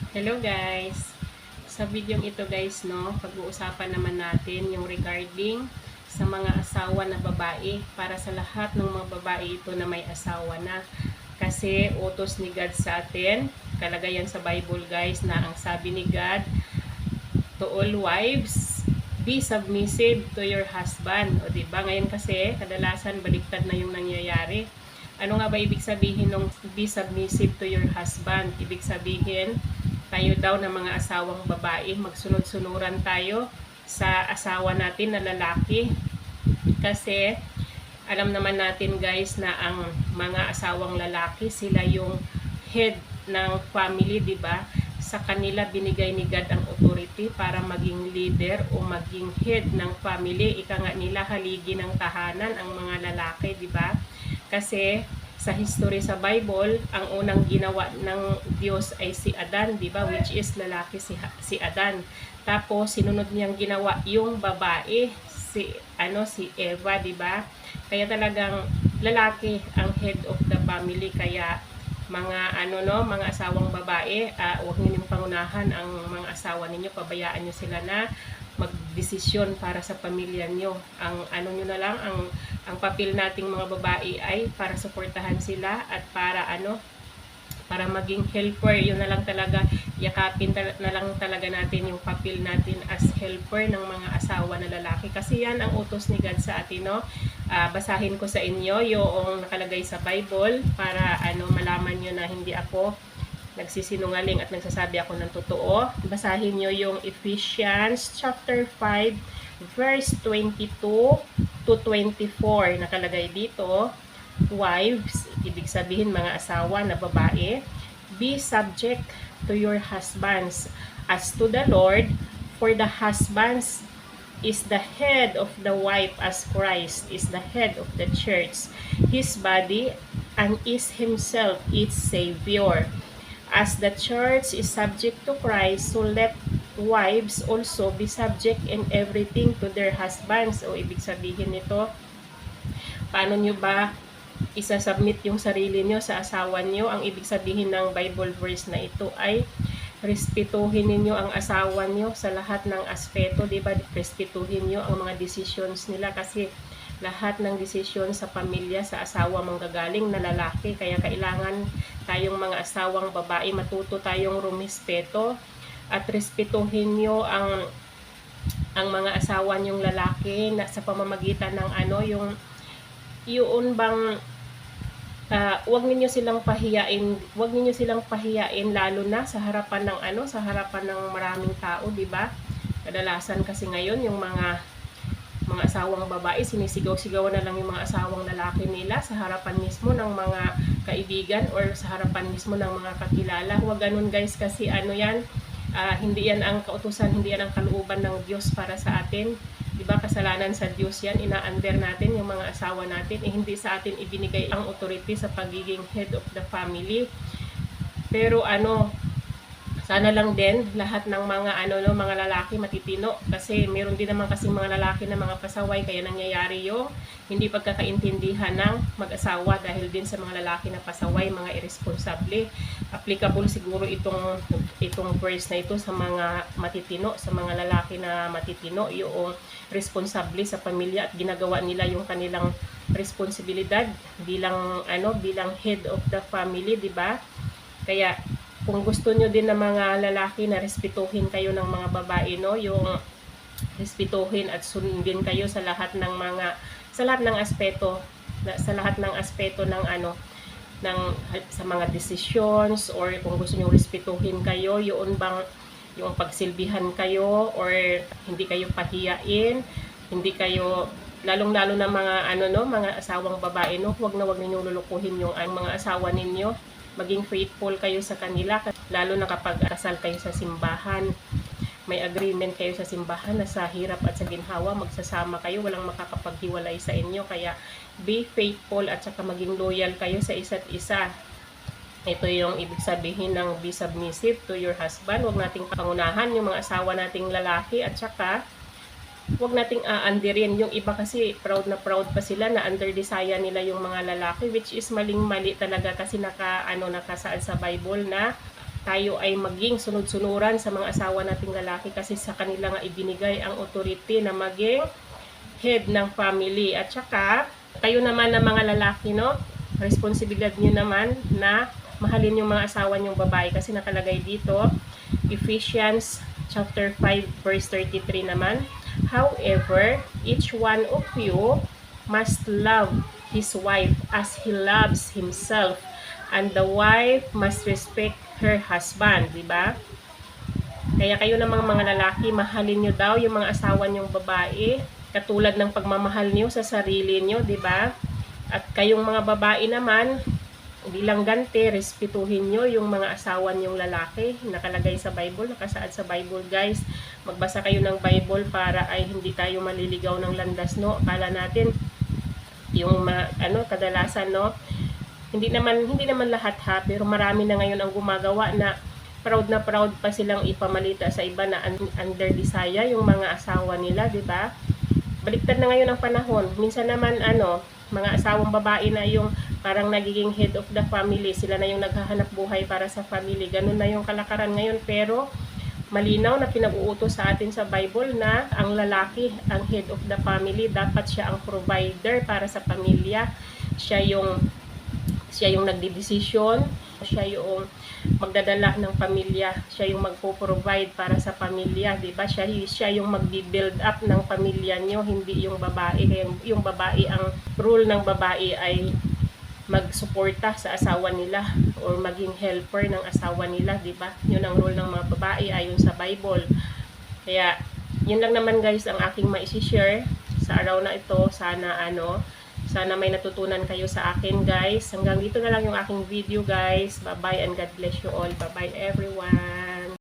Hello guys! Sa video ito guys, no, pag-uusapan naman natin yung regarding sa mga asawa na babae. Para sa lahat ng mga babae ito na may asawa na. Kasi utos ni God sa atin, kalagayan sa Bible guys, na ang sabi ni God, to all wives, be submissive to your husband. O diba, ngayon kasi kadalasan baliktad na yung nangyayari. Ano nga ba ibig sabihin ng be submissive to your husband? Ibig sabihin, tayo daw na mga asawang babae, magsunod-sunuran tayo sa asawa natin na lalaki. Kasi alam naman natin guys na ang mga asawang lalaki, sila yung head ng family, di ba? Sa kanila binigay ni God ang authority para maging leader o maging head ng family. Ika nga nila, haligi ng tahanan ang mga lalaki, di ba? Kasi sa history sa Bible, ang unang ginawa ng Diyos ay si Adan, di ba? Which is lalaki si Adan. Tapos sinunod niyang ginawa yung babae, si Eva, di ba? Kaya talagang lalaki ang head of the family. Kaya mga asawang babae, huwag ninyong pangunahan ang mga asawa ninyo, pabayaan niyo sila na magdesisyon para sa pamilya niyo. Ang papel nating mga babae ay para suportahan sila at para maging helper. Yun na lang talaga, yakapin na lang talaga natin yung papel natin as helper ng mga asawa na lalaki. Kasi yan ang utos ni God sa atin, no? Basahin ko sa inyo yung nakalagay sa Bible para malaman nyo na hindi ako nagsisinungaling at nagsasabi ako ng totoo. Basahin nyo yung Ephesians chapter 5 verse 22 to 24. Nakalagay dito, wives, ibig sabihin mga asawa na babae, be subject to your husbands as to the Lord, for the husbands is the head of the wife as Christ is the head of the church, his body, and is himself its Savior. As the church is subject to Christ, so let wives also be subject in everything to their husbands. O ibig sabihin nito, paano nyo ba isasubmit yung sarili nyo sa asawa nyo? Ang ibig sabihin ng Bible verse na ito ay respetuhin ninyo ang asawa nyo sa lahat ng aspeto, di ba? Respetuhin nyo ang mga decisions nila kasi lahat ng desisyon sa pamilya, sa asawa manggagaling na lalaki. Kaya kailangan tayong mga asawang babae, matuto tayong rumispeto at respetuhin nyo ang mga asawa nyong lalaki na sa pamamagitan ng yun bang wag niyo silang pahiyain lalo na sa harapan ng maraming tao, di ba? Kadalasan kasi ngayon yung mga asawang babae, sinisigaw-sigawan na lang yung mga asawang lalaki nila sa harapan mismo ng mga kaibigan or sa harapan mismo ng mga kakilala. Huwag ganun guys, kasi hindi yan ang kautusan, hindi yan ang kalooban ng Diyos para sa atin. Diba, kasalanan sa Diyos yan, ina-under natin yung mga asawa natin, hindi sa atin ibinigay ang authority sa pagiging head of the family. Pero sana lang din lahat ng mga lalaki matitino, kasi meron din naman kasi mga lalaki na mga pasaway, kaya nangyayari yung hindi pagkakaintindihan ng mag-asawa dahil din sa mga lalaki na pasaway, mga irresponsable. Applicable siguro itong verse na ito sa mga matitino, sa mga lalaki na matitino, yung responsable sa pamilya at ginagawa nila yung kanilang responsibilidad bilang head of the family, di ba? Kaya kung gusto nyo din ng mga lalaki na respetuhin kayo ng mga babae, no, yung respetuhin at sundin kayo sa lahat ng aspeto sa mga decisions, or kung gusto nyo respetuhin kayo, yung pagsilbihan kayo or hindi kayo pahiyain, hindi kayo lalong-lalo na mga asawang babae, no, huwag ninyong lulukuhin yung mga asawa ninyo. Maging faithful kayo sa kanila, lalo na kapag kasal kayo sa simbahan. May agreement kayo sa simbahan na sa hirap at sa ginhawa, magsasama kayo, walang makakapaghiwalay sa inyo. Kaya be faithful at saka maging loyal kayo sa isa't isa. Ito yung ibig sabihin ng be submissive to your husband. Huwag nating pangunahan yung mga asawa nating lalaki, at saka huwag nating aandirin. Yung iba kasi proud pa sila na under desire nila yung mga lalaki, which is maling-mali talaga, kasi nakasaad sa Bible na tayo ay maging sunod-sunuran sa mga asawa nating lalaki kasi sa kanila nga ibinigay ang authority na maging head ng family. At saka, kayo naman na mga lalaki, no? Responsibilidad nyo naman na mahalin yung mga asawa nyong babae kasi nakalagay dito, Ephesians chapter 5 verse 33 naman. However, each one of you must love his wife as he loves himself, and the wife must respect her husband, di ba? Kaya kayo namang mga lalaki, mahalin nyo daw yung mga asawa nyong babae, katulad ng pagmamahal nyo sa sarili nyo, di ba? At kayong mga babae naman, bilang ganti, respetuhin nyo yung mga asawa nyong lalaki. Nakalagay sa Bible, nakasaad sa Bible, guys. Magbasa kayo ng Bible para ay hindi tayo maliligaw ng landas, no? Akala natin yung kadalasan, no? Hindi naman lahat ha, pero marami na ngayon ang gumagawa na proud pa silang ipamalita sa iba na under desire yung mga asawa nila, di ba? Baliktad na ngayon ang panahon. Minsan naman mga asawang babae na yung parang nagiging head of the family, sila na yung naghahanap buhay para sa family. Ganun na yung kalakaran ngayon, pero malinaw na pinag-uutos sa atin sa Bible na ang lalaki, ang head of the family, dapat siya ang provider para sa pamilya. Siya yung nagdidesisyon, siya yung magdadala ng pamilya, siya yung magpo-provide para sa pamilya, di ba? Siya yung magbi-build up ng pamilya niyo, hindi yung babae. Kaya yung babae, ang role ng babae ay magsuporta sa asawa nila or maging helper ng asawa nila, di ba? Yun ang role ng mga babae ayon sa Bible. Kaya yun lang naman guys ang aking mai-share sa araw na ito. Sana may natutunan kayo sa akin guys. Hanggang dito na lang yung aking video guys. Bye bye and God bless you all. Bye bye everyone.